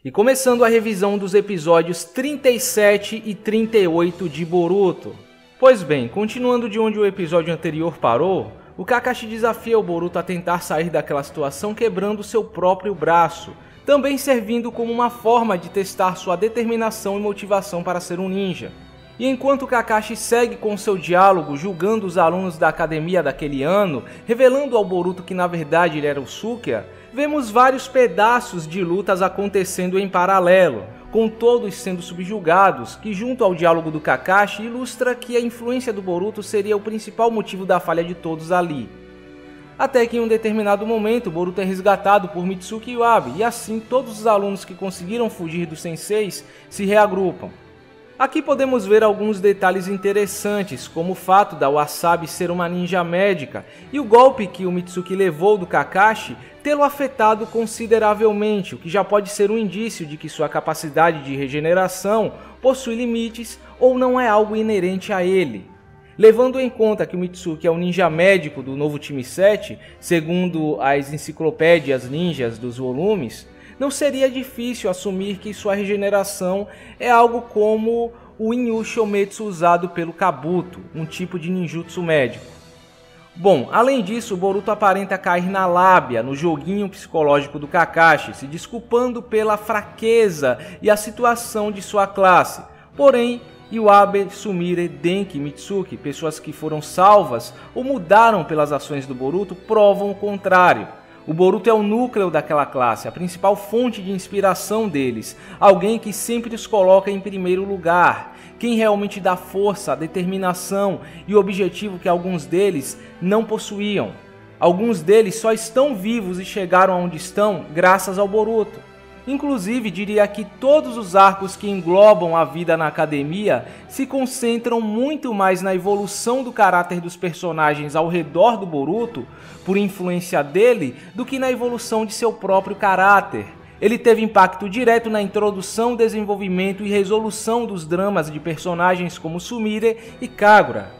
E começando a revisão dos episódios 37 e 38 de Boruto. Pois bem, continuando de onde o episódio anterior parou, o Kakashi desafia o Boruto a tentar sair daquela situação quebrando seu próprio braço, também servindo como uma forma de testar sua determinação e motivação para ser um ninja. E enquanto Kakashi segue com seu diálogo julgando os alunos da academia daquele ano, revelando ao Boruto que na verdade ele era o Sukiya, vemos vários pedaços de lutas acontecendo em paralelo, com todos sendo subjugados, que junto ao diálogo do Kakashi ilustra que a influência do Boruto seria o principal motivo da falha de todos ali. Até que em um determinado momento Boruto é resgatado por Mitsuki Iwabe e assim todos os alunos que conseguiram fugir dos senseis se reagrupam. Aqui podemos ver alguns detalhes interessantes, como o fato da Wasabi ser uma ninja médica e o golpe que o Mitsuki levou do Kakashi tê-lo afetado consideravelmente, o que já pode ser um indício de que sua capacidade de regeneração possui limites ou não é algo inerente a ele. Levando em conta que o Mitsuki é um ninja médico do novo time 7, segundo as enciclopédias ninjas dos volumes, não seria difícil assumir que sua regeneração é algo como o Inyu Shometsu usado pelo Kabuto, um tipo de ninjutsu médico. Bom, além disso, o Boruto aparenta cair na lábia, no joguinho psicológico do Kakashi, se desculpando pela fraqueza e a situação de sua classe. Porém, Iwabe, Sumire, Denki e Mitsuki, pessoas que foram salvas ou mudaram pelas ações do Boruto, provam o contrário. O Boruto é o núcleo daquela classe, a principal fonte de inspiração deles, alguém que sempre os coloca em primeiro lugar, quem realmente dá força, determinação e objetivo que alguns deles não possuíam. Alguns deles só estão vivos e chegaram aonde estão graças ao Boruto. Inclusive, diria que todos os arcos que englobam a vida na academia se concentram muito mais na evolução do caráter dos personagens ao redor do Boruto, por influência dele, do que na evolução de seu próprio caráter. Ele teve impacto direto na introdução, desenvolvimento e resolução dos dramas de personagens como Sumire e Kagura.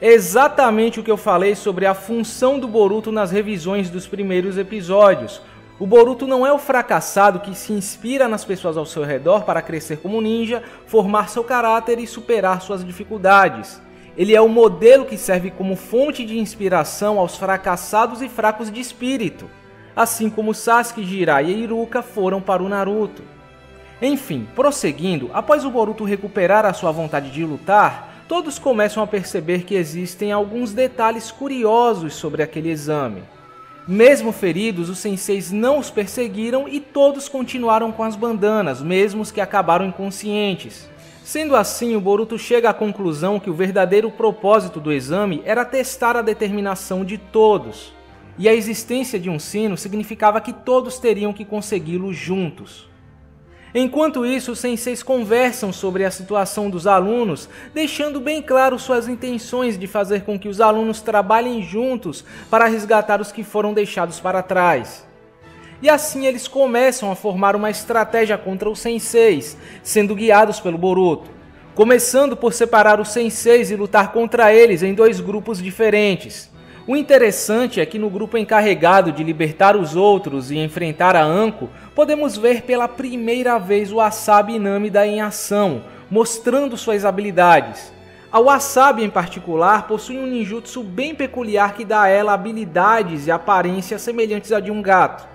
É exatamente o que eu falei sobre a função do Boruto nas revisões dos primeiros episódios. O Boruto não é o fracassado que se inspira nas pessoas ao seu redor para crescer como ninja, formar seu caráter e superar suas dificuldades. Ele é o modelo que serve como fonte de inspiração aos fracassados e fracos de espírito, assim como Sasuke, Jiraiya e Iruka foram para o Naruto. Enfim, prosseguindo, após o Boruto recuperar a sua vontade de lutar, todos começam a perceber que existem alguns detalhes curiosos sobre aquele exame. Mesmo feridos, os senseis não os perseguiram e todos continuaram com as bandanas, mesmo os que acabaram inconscientes. Sendo assim, o Boruto chega à conclusão que o verdadeiro propósito do exame era testar a determinação de todos. E a existência de um sino significava que todos teriam que consegui-lo juntos. Enquanto isso, os senseis conversam sobre a situação dos alunos, deixando bem claro suas intenções de fazer com que os alunos trabalhem juntos para resgatar os que foram deixados para trás. E assim eles começam a formar uma estratégia contra os senseis, sendo guiados pelo Boruto, começando por separar os senseis e lutar contra eles em dois grupos diferentes. O interessante é que no grupo encarregado de libertar os outros e enfrentar a Anko, podemos ver pela primeira vez o Wasabi Namida em ação, mostrando suas habilidades. A Wasabi em particular possui um ninjutsu bem peculiar que dá a ela habilidades e aparências semelhantes a de um gato.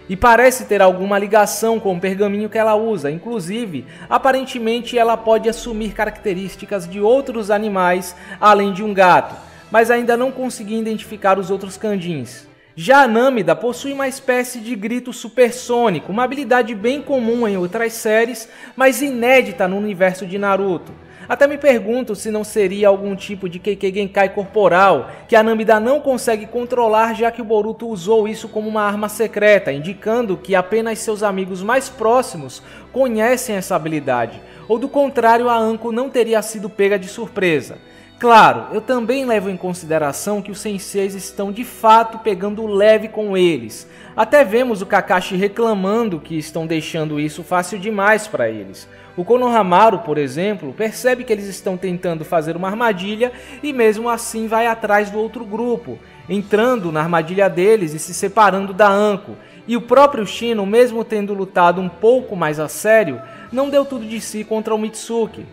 E parece ter alguma ligação com o pergaminho que ela usa, inclusive, aparentemente ela pode assumir características de outros animais além de um gato, mas ainda não consegui identificar os outros kanjins. Já a Namida possui uma espécie de grito supersônico, uma habilidade bem comum em outras séries, mas inédita no universo de Naruto. Até me pergunto se não seria algum tipo de Kekkei Genkai corporal, que a Namida não consegue controlar já que o Boruto usou isso como uma arma secreta, indicando que apenas seus amigos mais próximos conhecem essa habilidade, ou do contrário a Anko não teria sido pega de surpresa. Claro, eu também levo em consideração que os senseis estão de fato pegando leve com eles. Até vemos o Kakashi reclamando que estão deixando isso fácil demais para eles. O Konohamaru, por exemplo, percebe que eles estão tentando fazer uma armadilha e mesmo assim vai atrás do outro grupo, entrando na armadilha deles e se separando da Anko. E o próprio Shino, mesmo tendo lutado um pouco mais a sério, não deu tudo de si contra o Mitsuki.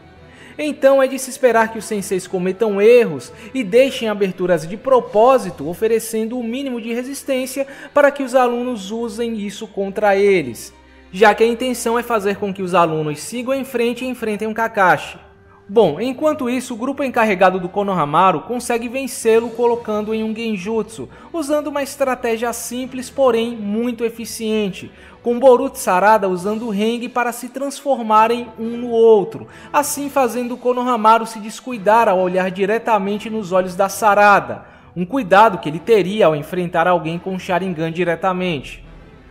Então é de se esperar que os senseis cometam erros e deixem aberturas de propósito, oferecendo o mínimo de resistência para que os alunos usem isso contra eles, já que a intenção é fazer com que os alunos sigam em frente e enfrentem o Kakashi. Bom, enquanto isso, o grupo encarregado do Konohamaru consegue vencê-lo colocando em um genjutsu, usando uma estratégia simples, porém muito eficiente, com Boruto e Sarada usando o Henge para se transformarem um no outro, assim fazendo o Konohamaru se descuidar ao olhar diretamente nos olhos da Sarada, um cuidado que ele teria ao enfrentar alguém com Sharingan diretamente.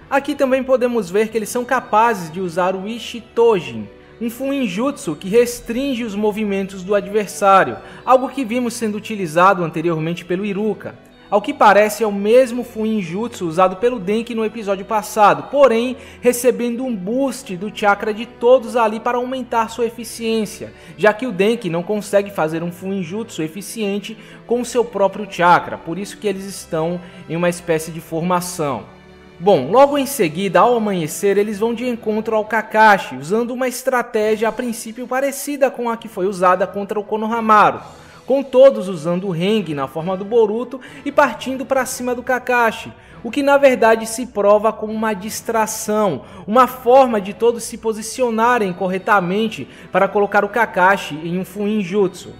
Aqui também podemos ver que eles são capazes de usar o Ishi-Tojin, um Fuinjutsu que restringe os movimentos do adversário, algo que vimos sendo utilizado anteriormente pelo Iruka. Ao que parece é o mesmo Fuinjutsu usado pelo Denki no episódio passado, porém recebendo um boost do chakra de todos ali para aumentar sua eficiência, já que o Denki não consegue fazer um Fuinjutsu eficiente com o seu próprio chakra, por isso que eles estão em uma espécie de formação. Bom, logo em seguida, ao amanhecer, eles vão de encontro ao Kakashi, usando uma estratégia a princípio parecida com a que foi usada contra o Konohamaru, com todos usando o Henge na forma do Boruto e partindo para cima do Kakashi, o que na verdade se prova como uma distração, uma forma de todos se posicionarem corretamente para colocar o Kakashi em um Fuinjutsu.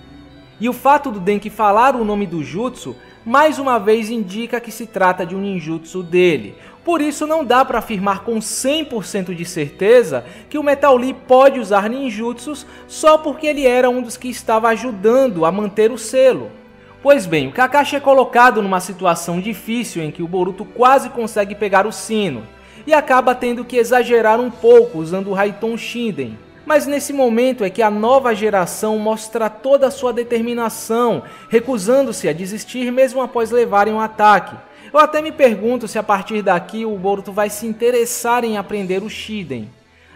E o fato do Denki falar o nome do jutsu mais uma vez indica que se trata de um ninjutsu dele. Por isso não dá para afirmar com 100% de certeza que o Metal Lee pode usar ninjutsus só porque ele era um dos que estava ajudando a manter o selo. Pois bem, o Kakashi é colocado numa situação difícil em que o Boruto quase consegue pegar o sino e acaba tendo que exagerar um pouco usando o Raiton Shinden. Mas nesse momento é que a nova geração mostra toda a sua determinação, recusando-se a desistir mesmo após levarem um ataque. Eu até me pergunto se a partir daqui o Boruto vai se interessar em aprender o Shiden.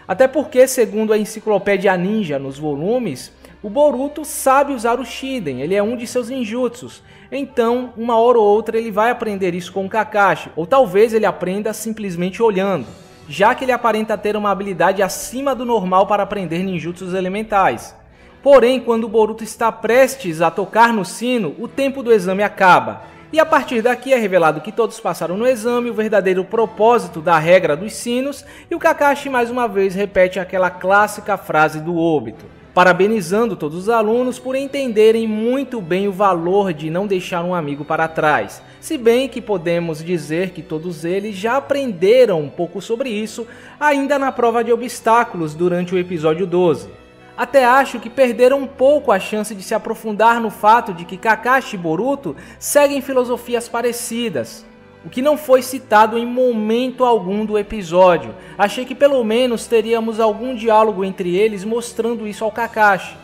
Até porque, segundo a Enciclopédia Ninja nos volumes, o Boruto sabe usar o Shiden, ele é um de seus ninjutsus. Então, uma hora ou outra ele vai aprender isso com o Kakashi, ou talvez ele aprenda simplesmente olhando, já que ele aparenta ter uma habilidade acima do normal para aprender ninjutsus elementais. Porém, quando o Boruto está prestes a tocar no sino, o tempo do exame acaba. E a partir daqui é revelado que todos passaram no exame, o verdadeiro propósito da regra dos sinos, e o Kakashi mais uma vez repete aquela clássica frase do Obito, parabenizando todos os alunos por entenderem muito bem o valor de não deixar um amigo para trás. Se bem que podemos dizer que todos eles já aprenderam um pouco sobre isso ainda na prova de obstáculos durante o episódio 12. Até acho que perderam um pouco a chance de se aprofundar no fato de que Kakashi e Boruto seguem filosofias parecidas, o que não foi citado em momento algum do episódio. Achei que pelo menos teríamos algum diálogo entre eles mostrando isso ao Kakashi.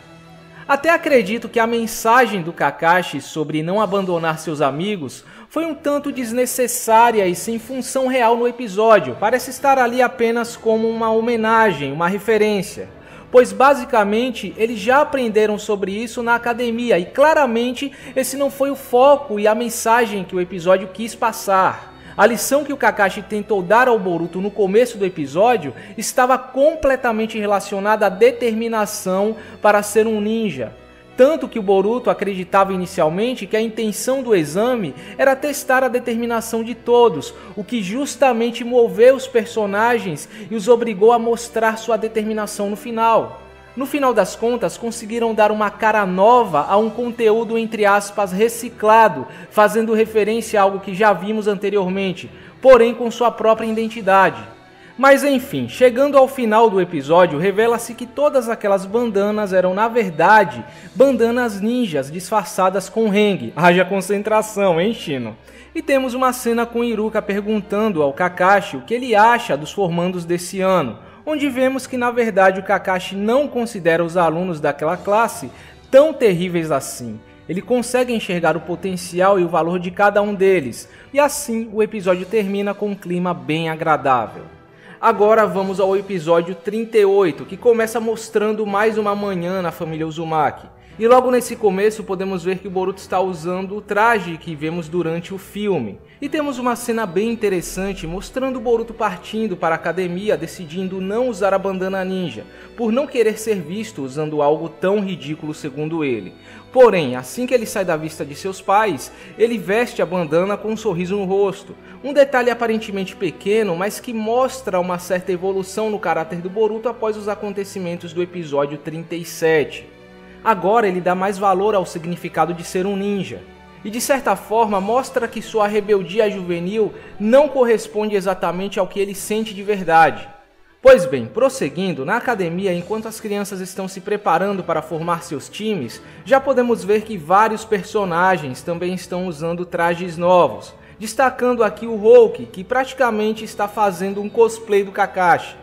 Até acredito que a mensagem do Kakashi sobre não abandonar seus amigos foi um tanto desnecessária e sem função real no episódio, parece estar ali apenas como uma homenagem, uma referência. Pois basicamente eles já aprenderam sobre isso na academia e claramente esse não foi o foco e a mensagem que o episódio quis passar. A lição que o Kakashi tentou dar ao Boruto no começo do episódio estava completamente relacionada à determinação para ser um ninja. Tanto que o Boruto acreditava inicialmente que a intenção do exame era testar a determinação de todos, o que justamente moveu os personagens e os obrigou a mostrar sua determinação no final. No final das contas, conseguiram dar uma cara nova a um conteúdo entre aspas reciclado, fazendo referência a algo que já vimos anteriormente, porém com sua própria identidade. Mas enfim, chegando ao final do episódio, revela-se que todas aquelas bandanas eram na verdade bandanas ninjas disfarçadas com Henge. Haja concentração, hein, Shino? E temos uma cena com Iruka perguntando ao Kakashi o que ele acha dos formandos desse ano, onde vemos que na verdade o Kakashi não considera os alunos daquela classe tão terríveis assim. Ele consegue enxergar o potencial e o valor de cada um deles, e assim o episódio termina com um clima bem agradável. Agora vamos ao episódio 38, que começa mostrando mais uma manhã na família Uzumaki. E logo nesse começo podemos ver que o Boruto está usando o traje que vemos durante o filme. E temos uma cena bem interessante mostrando o Boruto partindo para a academia, decidindo não usar a bandana ninja, por não querer ser visto usando algo tão ridículo segundo ele. Porém, assim que ele sai da vista de seus pais, ele veste a bandana com um sorriso no rosto. Um detalhe aparentemente pequeno, mas que mostra uma certa evolução no caráter do Boruto após os acontecimentos do episódio 37. Agora ele dá mais valor ao significado de ser um ninja. E de certa forma mostra que sua rebeldia juvenil não corresponde exatamente ao que ele sente de verdade. Pois bem, prosseguindo, na academia, enquanto as crianças estão se preparando para formar seus times, já podemos ver que vários personagens também estão usando trajes novos, destacando aqui o Hulk, que praticamente está fazendo um cosplay do Kakashi.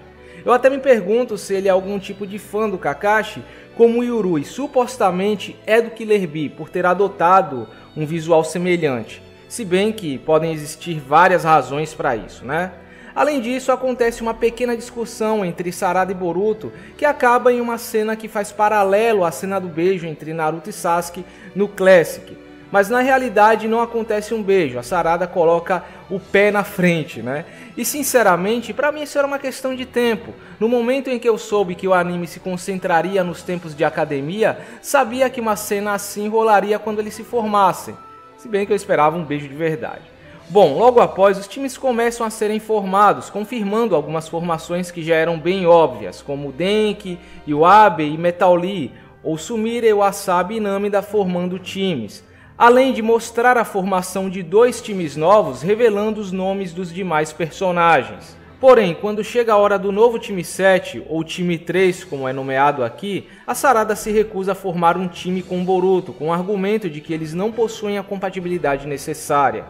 Eu até me pergunto se ele é algum tipo de fã do Kakashi, como o Yurui supostamente é do Killer Bee por ter adotado um visual semelhante, se bem que podem existir várias razões para isso, né? Além disso, acontece uma pequena discussão entre Sarada e Boruto, que acaba em uma cena que faz paralelo à cena do beijo entre Naruto e Sasuke no Classic. Mas na realidade não acontece um beijo, a Sarada coloca o pé na frente, né? E sinceramente, pra mim isso era uma questão de tempo. No momento em que eu soube que o anime se concentraria nos tempos de academia, sabia que uma cena assim rolaria quando eles se formassem. Se bem que eu esperava um beijo de verdade. Bom, logo após, os times começam a serem formados, confirmando algumas formações que já eram bem óbvias, como Denki, Iwabe e Metal Lee, ou Sumire, Wasabi e Namida formando times. Além de mostrar a formação de 2 times novos, revelando os nomes dos demais personagens. Porém, quando chega a hora do novo time 7, ou time 3, como é nomeado aqui, a Sarada se recusa a formar um time com Boruto, com o argumento de que eles não possuem a compatibilidade necessária.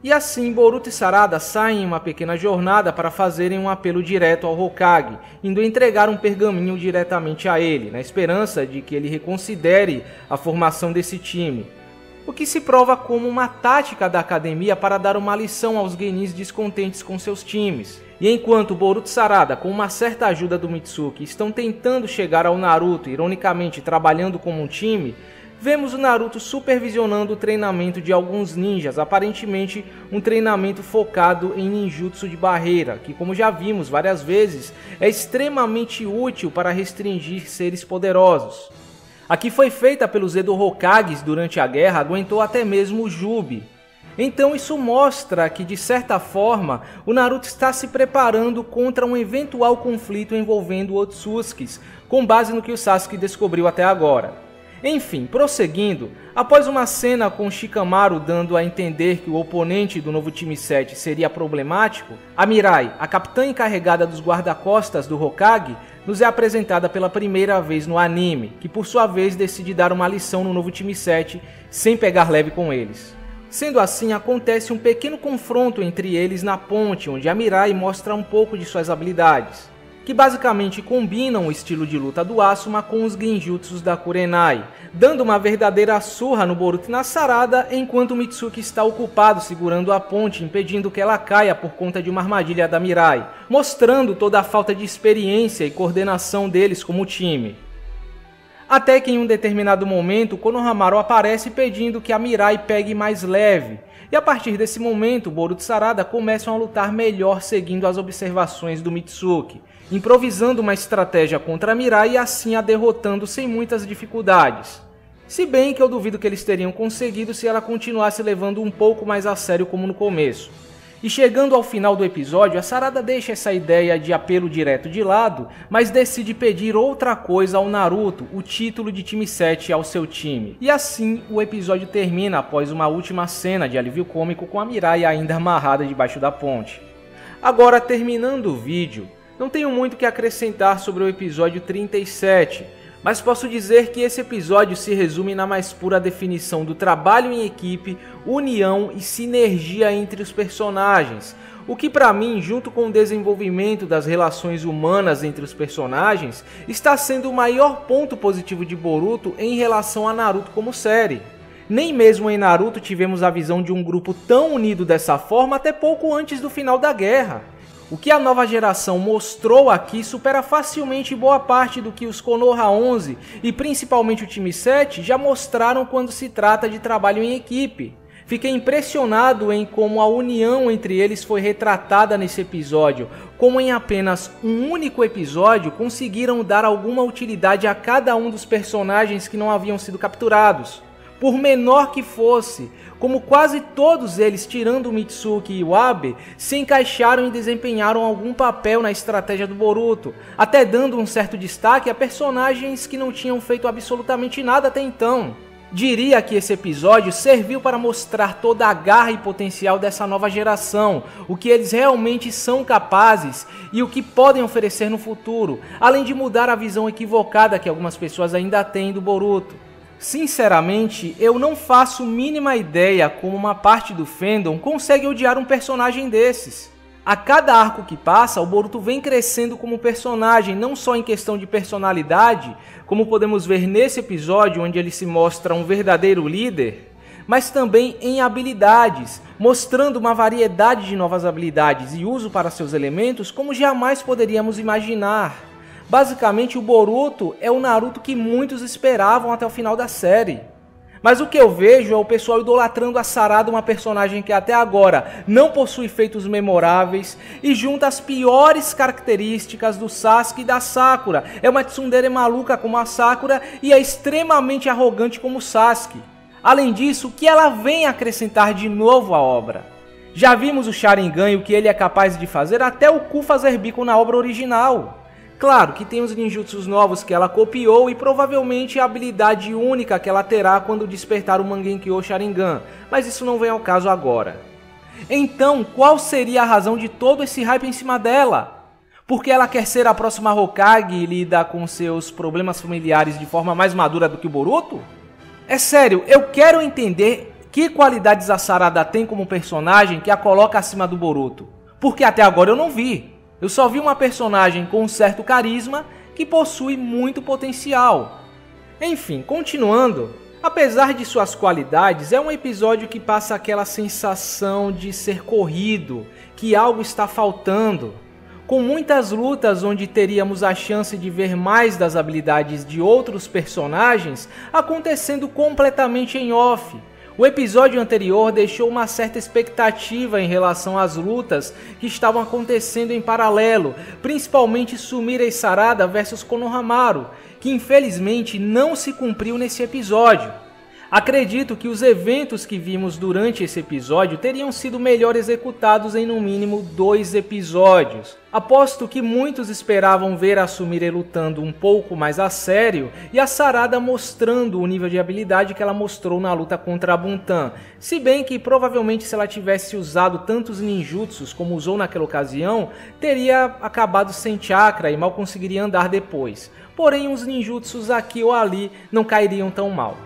E assim, Boruto e Sarada saem em uma pequena jornada para fazerem um apelo direto ao Hokage, indo entregar um pergaminho diretamente a ele, na esperança de que ele reconsidere a formação desse time. O que se prova como uma tática da academia para dar uma lição aos genins descontentes com seus times. E enquanto Boruto e Sarada, com uma certa ajuda do Mitsuki, estão tentando chegar ao Naruto, ironicamente trabalhando como um time, vemos o Naruto supervisionando o treinamento de alguns ninjas, aparentemente um treinamento focado em ninjutsu de barreira, que como já vimos várias vezes, é extremamente útil para restringir seres poderosos. A que foi feita pelos Edo Hokages durante a guerra aguentou até mesmo o Jubi. Então isso mostra que, de certa forma, o Naruto está se preparando contra um eventual conflito envolvendo Otsutskis, com base no que o Sasuke descobriu até agora. Enfim, prosseguindo, após uma cena com Shikamaru dando a entender que o oponente do novo time 7 seria problemático, a Mirai, a capitã encarregada dos guarda-costas do Hokage, nos é apresentada pela primeira vez no anime, que por sua vez decide dar uma lição no novo time 7 sem pegar leve com eles. Sendo assim, acontece um pequeno confronto entre eles na ponte, onde a Mirai mostra um pouco de suas habilidades, que basicamente combinam o estilo de luta do Asuma com os genjutsus da Kurenai, dando uma verdadeira surra no Boruto e na Sarada, enquanto Mitsuki está ocupado segurando a ponte, impedindo que ela caia por conta de uma armadilha da Mirai, mostrando toda a falta de experiência e coordenação deles como time. Até que em um determinado momento, Konohamaru aparece pedindo que a Mirai pegue mais leve, e a partir desse momento, Boruto e Sarada começam a lutar melhor seguindo as observações do Mitsuki, improvisando uma estratégia contra a Mirai e assim a derrotando sem muitas dificuldades. Se bem que eu duvido que eles teriam conseguido se ela continuasse levando um pouco mais a sério como no começo. E chegando ao final do episódio, a Sarada deixa essa ideia de apelo direto de lado, mas decide pedir outra coisa ao Naruto, o título de time 7 ao seu time. E assim o episódio termina após uma última cena de alívio cômico com a Mirai ainda amarrada debaixo da ponte. Agora, terminando o vídeo, não tenho muito o que acrescentar sobre o episódio 37, mas posso dizer que esse episódio se resume na mais pura definição do trabalho em equipe, união e sinergia entre os personagens, o que para mim, junto com o desenvolvimento das relações humanas entre os personagens, está sendo o maior ponto positivo de Boruto em relação a Naruto como série. Nem mesmo em Naruto tivemos a visão de um grupo tão unido dessa forma até pouco antes do final da guerra. O que a nova geração mostrou aqui supera facilmente boa parte do que os Konoha 11 e principalmente o time 7 já mostraram quando se trata de trabalho em equipe. Fiquei impressionado em como a união entre eles foi retratada nesse episódio, como em apenas um único episódio conseguiram dar alguma utilidade a cada um dos personagens que não haviam sido capturados. Por menor que fosse, como quase todos eles, tirando o Mitsuki e o Abe, se encaixaram e desempenharam algum papel na estratégia do Boruto, até dando um certo destaque a personagens que não tinham feito absolutamente nada até então. Diria que esse episódio serviu para mostrar toda a garra e potencial dessa nova geração, o que eles realmente são capazes e o que podem oferecer no futuro, além de mudar a visão equivocada que algumas pessoas ainda têm do Boruto. Sinceramente, eu não faço mínima ideia como uma parte do fandom consegue odiar um personagem desses. A cada arco que passa, o Boruto vem crescendo como personagem, não só em questão de personalidade, como podemos ver nesse episódio onde ele se mostra um verdadeiro líder, mas também em habilidades, mostrando uma variedade de novas habilidades e uso para seus elementos como jamais poderíamos imaginar. Basicamente, o Boruto é o Naruto que muitos esperavam até o final da série. Mas o que eu vejo é o pessoal idolatrando a Sarada, uma personagem que até agora não possui feitos memoráveis e junta as piores características do Sasuke e da Sakura. É uma tsundere maluca como a Sakura e é extremamente arrogante como o Sasuke. Além disso, o que ela vem acrescentar de novo à obra? Já vimos o Sharingan e o que ele é capaz de fazer até o Ku fazer bico na obra original. Claro que tem os ninjutsus novos que ela copiou e provavelmente a habilidade única que ela terá quando despertar o Mangekyou Sharingan, mas isso não vem ao caso agora. Então, qual seria a razão de todo esse hype em cima dela? Porque ela quer ser a próxima Hokage e lida com seus problemas familiares de forma mais madura do que o Boruto? É sério, eu quero entender que qualidades a Sarada tem como personagem que a coloca acima do Boruto, porque até agora eu não vi. Eu só vi uma personagem com um certo carisma que possui muito potencial. Enfim, continuando, apesar de suas qualidades, é um episódio que passa aquela sensação de ser corrido, que algo está faltando. Com muitas lutas onde teríamos a chance de ver mais das habilidades de outros personagens acontecendo completamente em off. O episódio anterior deixou uma certa expectativa em relação às lutas que estavam acontecendo em paralelo, principalmente Sumire e Sarada vs Konohamaru, que infelizmente não se cumpriu nesse episódio. Acredito que os eventos que vimos durante esse episódio teriam sido melhor executados em no mínimo 2 episódios. Aposto que muitos esperavam ver a Sumire lutando um pouco mais a sério e a Sarada mostrando o nível de habilidade que ela mostrou na luta contra a Buntan. Se bem que provavelmente se ela tivesse usado tantos ninjutsus como usou naquela ocasião, teria acabado sem chakra e mal conseguiria andar depois. Porém, os ninjutsus aqui ou ali não cairiam tão mal.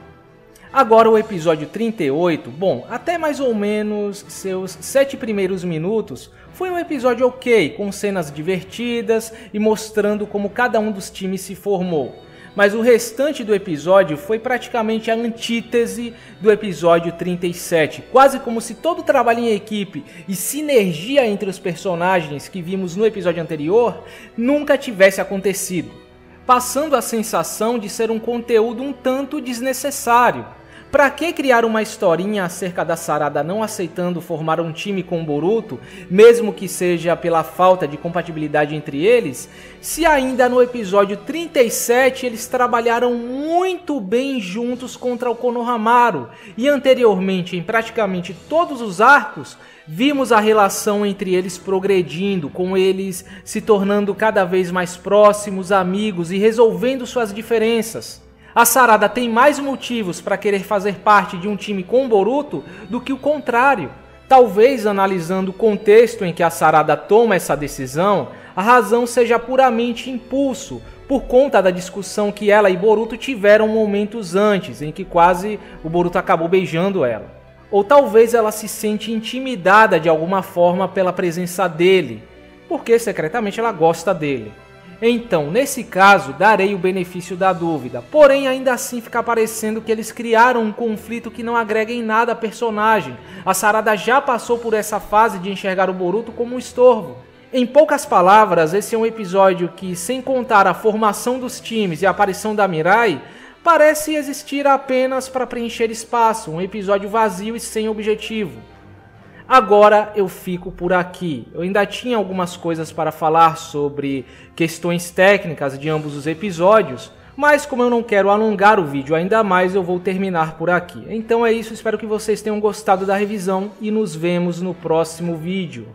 Agora o episódio 38, bom, até mais ou menos seus 7 primeiros minutos, foi um episódio ok, com cenas divertidas e mostrando como cada um dos times se formou. Mas o restante do episódio foi praticamente a antítese do episódio 37, quase como se todo o trabalho em equipe e sinergia entre os personagens que vimos no episódio anterior nunca tivesse acontecido, passando a sensação de ser um conteúdo um tanto desnecessário. Pra que criar uma historinha acerca da Sarada não aceitando formar um time com o Boruto, mesmo que seja pela falta de compatibilidade entre eles, se ainda no episódio 37 eles trabalharam muito bem juntos contra o Konohamaru, e anteriormente em praticamente todos os arcos, vimos a relação entre eles progredindo, com eles se tornando cada vez mais próximos, amigos e resolvendo suas diferenças. A Sarada tem mais motivos para querer fazer parte de um time com Boruto do que o contrário. Talvez, analisando o contexto em que a Sarada toma essa decisão, a razão seja puramente impulso, por conta da discussão que ela e Boruto tiveram momentos antes, em que quase o Boruto acabou beijando ela. Ou talvez ela se sente intimidada de alguma forma pela presença dele, porque secretamente ela gosta dele. Então, nesse caso, darei o benefício da dúvida, porém ainda assim fica parecendo que eles criaram um conflito que não agrega em nada a personagem. A Sarada já passou por essa fase de enxergar o Boruto como um estorvo. Em poucas palavras, esse é um episódio que, sem contar a formação dos times e a aparição da Mirai, parece existir apenas para preencher espaço, um episódio vazio e sem objetivo. Agora eu fico por aqui. Eu ainda tinha algumas coisas para falar sobre questões técnicas de ambos os episódios, mas como eu não quero alongar o vídeo ainda mais, eu vou terminar por aqui. Então é isso, espero que vocês tenham gostado da revisão e nos vemos no próximo vídeo.